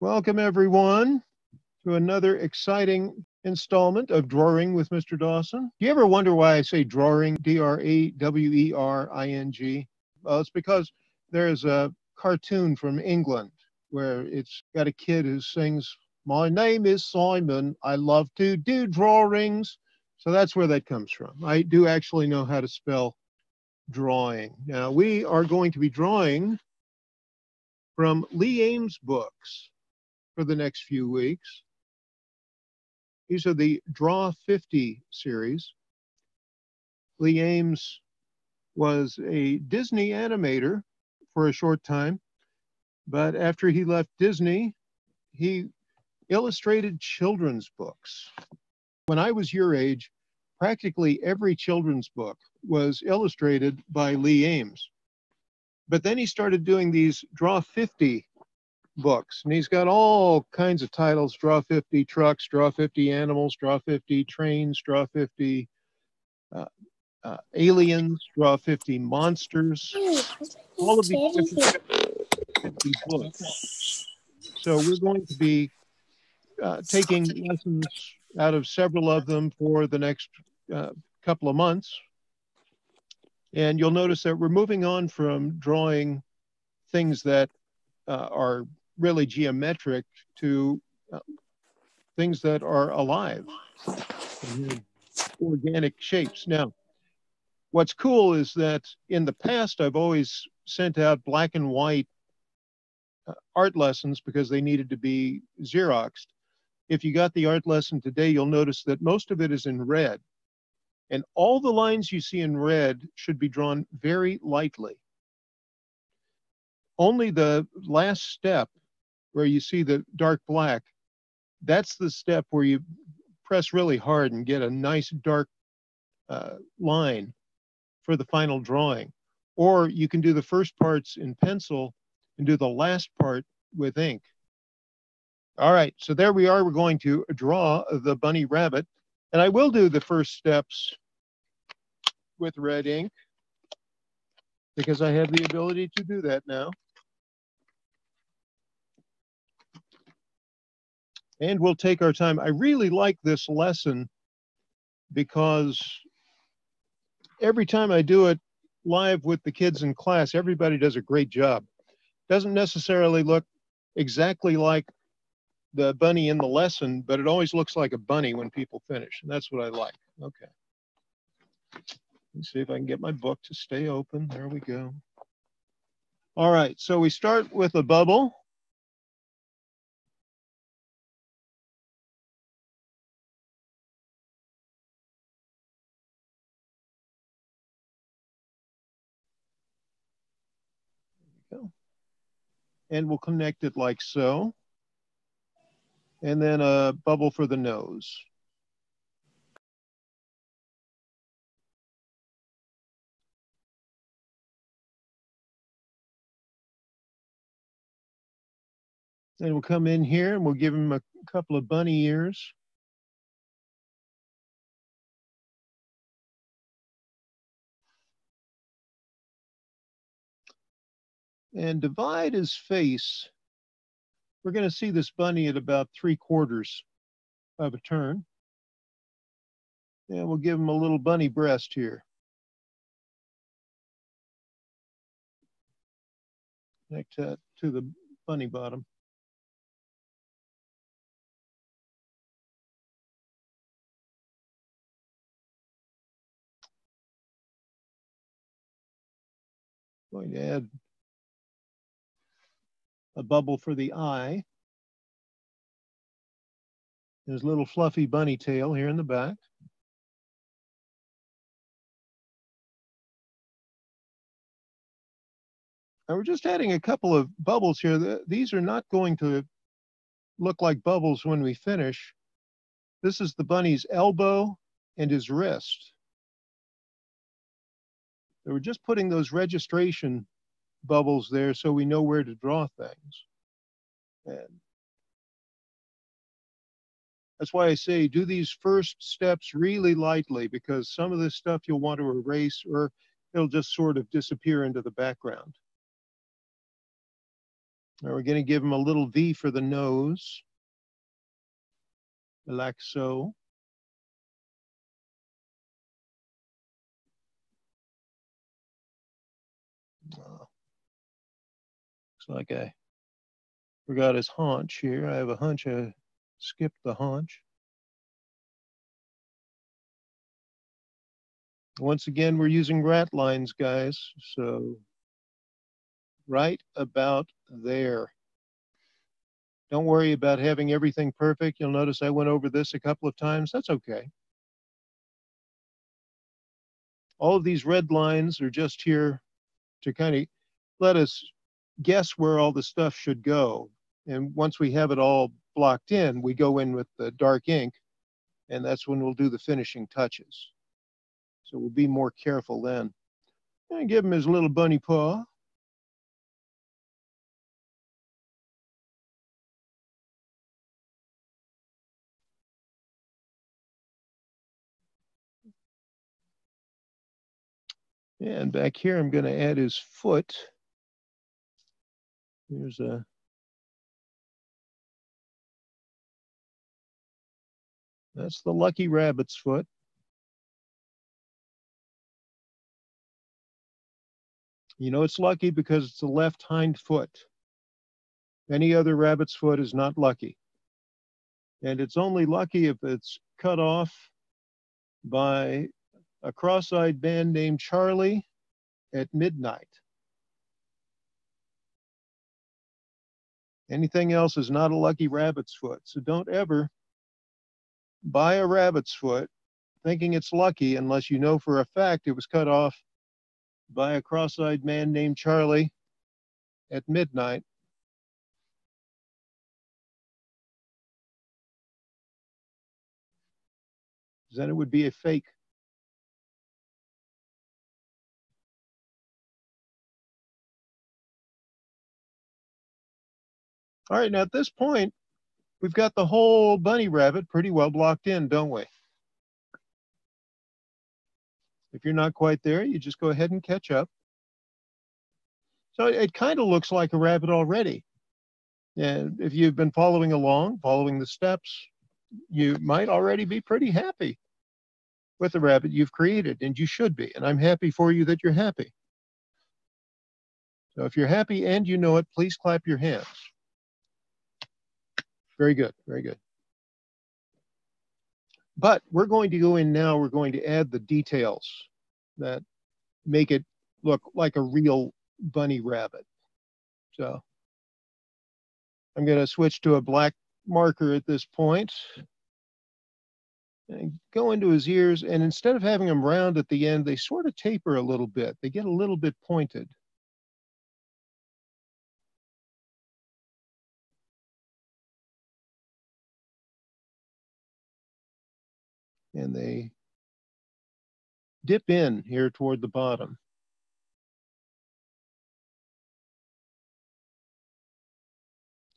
Welcome, everyone, to another exciting installment of Drawing with Mr. Dawson. Do you ever wonder why I say drawing, Drawering? Well, it's because there's a cartoon from England where it's got a kid who sings, "My name is Simon, I love to do drawings." So that's where that comes from. I do actually know how to spell drawing. Now, we are going to be drawing from Lee Ames books for the next few weeks. These are the Draw 50 series. Lee Ames was a Disney animator for a short time, but after he left Disney, he illustrated children's books. When I was your age, practically every children's book was illustrated by Lee Ames. But then he started doing these Draw 50 books, and he's got all kinds of titles: Draw 50 trucks, Draw 50 animals, Draw 50 trains, Draw 50 aliens, Draw 50 monsters, all of these different 50 books. So we're going to be taking lessons out of several of them for the next couple of months. And you'll notice that we're moving on from drawing things that are really geometric to things that are alive, organic shapes. Now, what's cool is that in the past, I've always sent out black and white art lessons because they needed to be Xeroxed. If you got the art lesson today, you'll notice that most of it is in red. And all the lines you see in red should be drawn very lightly. Only the last step where you see the dark black, that's the step where you press really hard and get a nice dark line for the final drawing. Or you can do the first parts in pencil and do the last part with ink. All right, so there we are. We're going to draw the bunny rabbit. And I will do the first steps with red ink because I have the ability to do that now. And we'll take our time. I really like this lesson because every time I do it live with the kids in class, everybody does a great job. Doesn't necessarily look exactly like the bunny in the lesson, but it always looks like a bunny when people finish. And that's what I like. Okay. Let's see if I can get my book to stay open. There we go. All right, so we start with a bubble. There we go. And we'll connect it like so. And then a bubble for the nose. Then we'll come in here and we'll give him a couple of bunny ears. And divide his face. We're going to see this bunny at about 3/4 of a turn. And we'll give him a little bunny breast here. Connect that to the bunny bottom. Going to add a bubble for the eye. There's a little fluffy bunny tail here in the back. Now we're just adding a couple of bubbles here. These are not going to look like bubbles when we finish. This is the bunny's elbow and his wrist. So we're just putting those registration bubbles there so we know where to draw things. And that's why I say do these first steps really lightly, because some of this stuff you'll want to erase or it'll just sort of disappear into the background. Now we're going to give him a little V for the nose, like so. Looks like I forgot his haunch here. I have a hunch I skipped the haunch. Once again, we're using rat lines, guys. So right about there. Don't worry about having everything perfect. You'll notice I went over this a couple of times. That's okay. All of these red lines are just here to kind of let us guess where all the stuff should go. And once we have it all blocked in, we go in with the dark ink, and that's when we'll do the finishing touches. So we'll be more careful then. And give him his little bunny paw. And back here, I'm going to add his foot. Here's a That's the lucky rabbit's foot. You know it's lucky because it's the left hind foot. Any other rabbit's foot is not lucky. And it's only lucky if it's cut off by a cross-eyed man named Charlie at midnight. Anything else is not a lucky rabbit's foot. So don't ever buy a rabbit's foot thinking it's lucky unless you know for a fact it was cut off by a cross-eyed man named Charlie at midnight. Then it would be a fake. All right, now at this point, we've got the whole bunny rabbit pretty well blocked in, don't we? If you're not quite there, you just go ahead and catch up. So it kind of looks like a rabbit already. And if you've been following along, following the steps, you might already be pretty happy with the rabbit you've created, and you should be. And I'm happy for you that you're happy. So if you're happy and you know it, please clap your hands. Very good, very good. But we're going to go in now, we're going to add the details that make it look like a real bunny rabbit. So I'm going to switch to a black marker at this point and go into his ears. And instead of having them round at the end, they sort of taper a little bit. They get a little bit pointed. And they dip in here toward the bottom.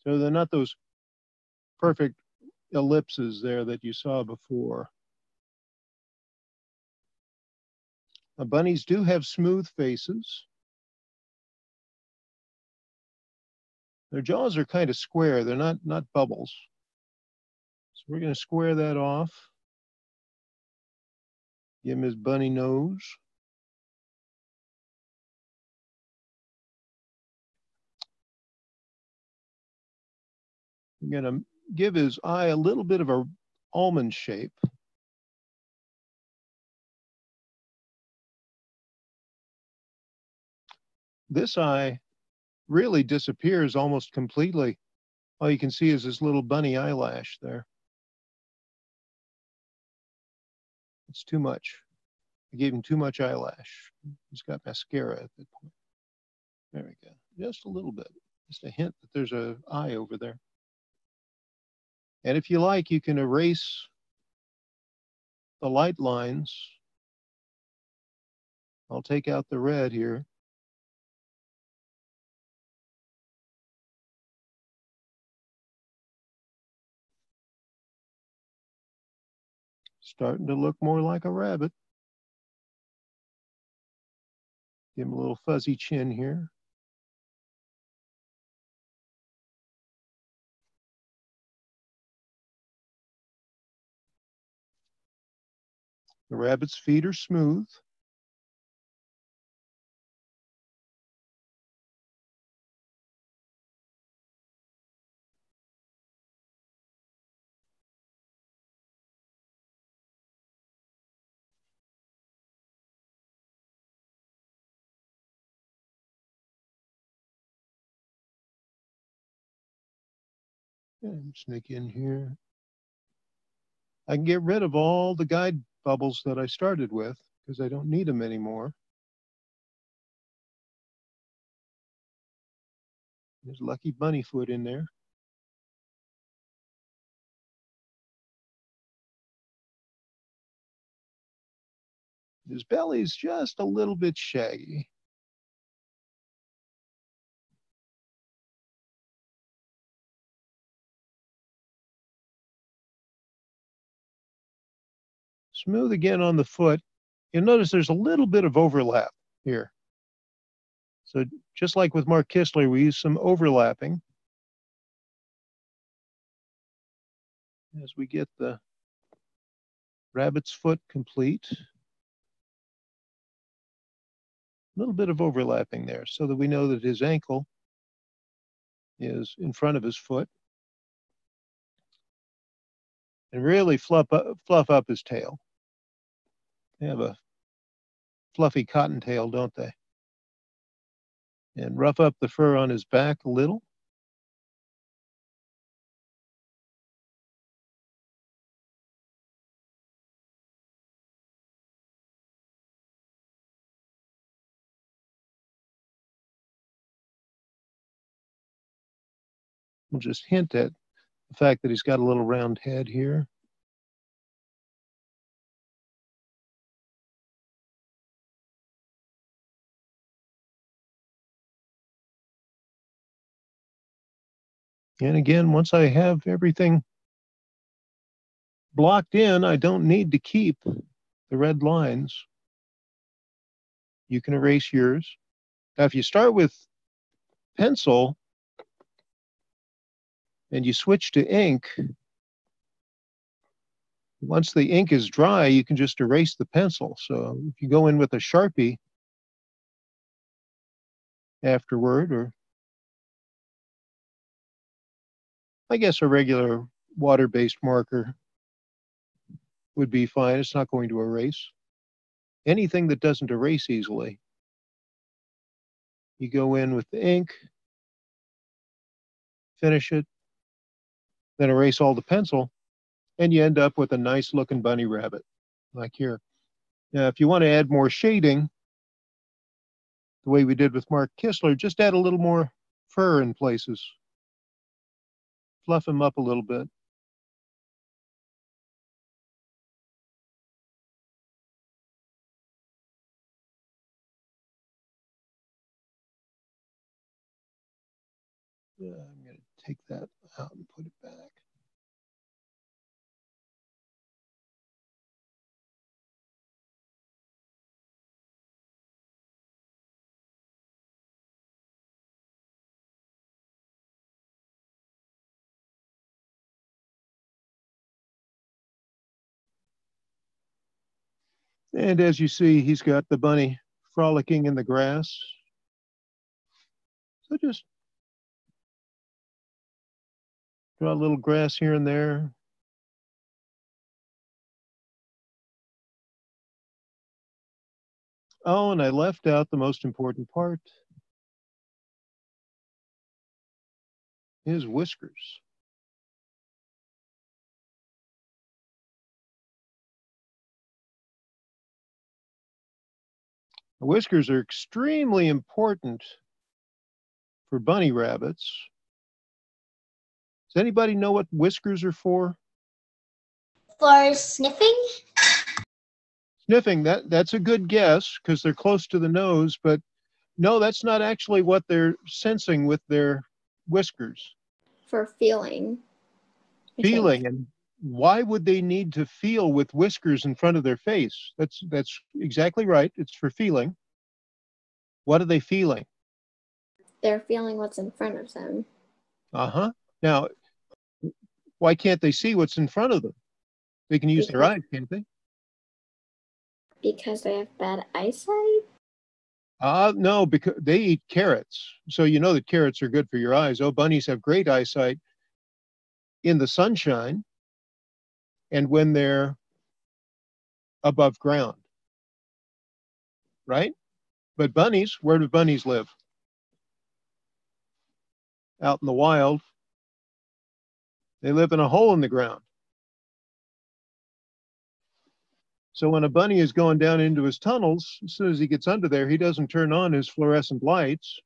So they're not those perfect ellipses there that you saw before. Now, bunnies do have smooth faces. Their jaws are kind of square. They're not bubbles. So we're going to square that off. Give him his bunny nose. I'm going to give his eye a little bit of a almond shape. This eye really disappears almost completely. All you can see is this little bunny eyelash there. It's too much. I gave him too much eyelash. He's got mascara at that point. There we go. Just a little bit. Just a hint that there's an eye over there. And if you like, you can erase the light lines. I'll take out the red here. Starting to look more like a rabbit. Give him a little fuzzy chin here. The rabbit's feet are smooth. And sneak in here. I can get rid of all the guide bubbles that I started with because I don't need them anymore. There's Lucky Bunnyfoot in there. His belly's just a little bit shaggy. Smooth again on the foot. You'll notice there's a little bit of overlap here. So just like with Mark Kistler, we use some overlapping as we get the rabbit's foot complete. A little bit of overlapping there so that we know that his ankle is in front of his foot. And really fluff up his tail. They have a fluffy cottontail, don't they? And rough up the fur on his back a little. We'll just hint at the fact that he's got a little round head here. And again, once I have everything blocked in, I don't need to keep the red lines. You can erase yours. Now, if you start with pencil and you switch to ink, once the ink is dry, you can just erase the pencil. So if you go in with a Sharpie afterward, or I guess a regular water-based marker would be fine. It's not going to erase. Anything that doesn't erase easily, you go in with the ink, finish it, then erase all the pencil, and you end up with a nice looking bunny rabbit, like here. Now, if you want to add more shading, the way we did with Mark Kistler, just add a little more fur in places. Fluff him up a little bit. Yeah, I'm going to take that out and put it back. And as you see, he's got the bunny frolicking in the grass. So just draw a little grass here and there. Oh, and I left out the most important part, his whiskers. The whiskers are extremely important for bunny rabbits. Does anybody know what whiskers are for? For sniffing? Sniffing, that's a good guess because they're close to the nose, but no, that's not actually what they're sensing with their whiskers. For feeling. Feeling, and why would they need to feel with whiskers in front of their face? That's exactly right. It's for feeling. What are they feeling? They're feeling what's in front of them. Uh-huh. Now, why can't they see what's in front of them? They can use their eyes, can't they? Because they have bad eyesight? No, because they eat carrots. So you know that carrots are good for your eyes. Oh, bunnies have great eyesight in the sunshine and when they're above ground, right? But bunnies, where do bunnies live? Out in the wild. They live in a hole in the ground. So when a bunny is going down into his tunnels, as soon as he gets under there, he doesn't turn on his fluorescent lights.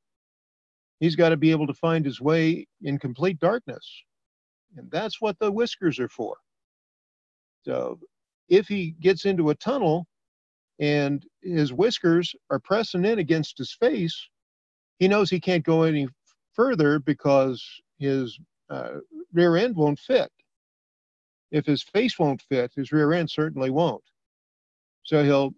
He's got to be able to find his way in complete darkness. And that's what the whiskers are for. So if he gets into a tunnel and his whiskers are pressing in against his face, he knows he can't go any further because his rear end won't fit. If his face won't fit, his rear end certainly won't. So he'll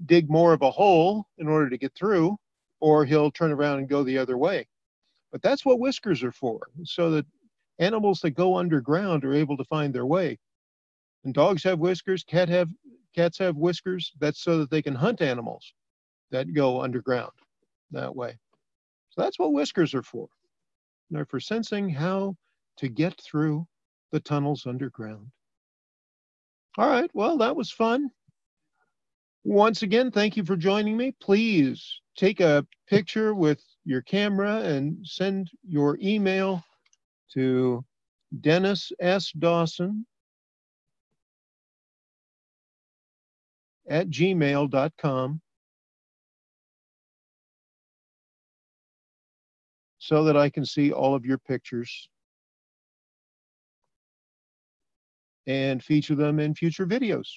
dig more of a hole in order to get through, or he'll turn around and go the other way. But that's what whiskers are for, so that animals that go underground are able to find their way. And dogs have whiskers, cats have whiskers. That's so that they can hunt animals that go underground that way. So that's what whiskers are for. They're for sensing how to get through the tunnels underground. All right, well, that was fun. Once again, thank you for joining me. Please take a picture with your camera and send your email to Dennis S. Dawson @gmail.com so that I can see all of your pictures and feature them in future videos.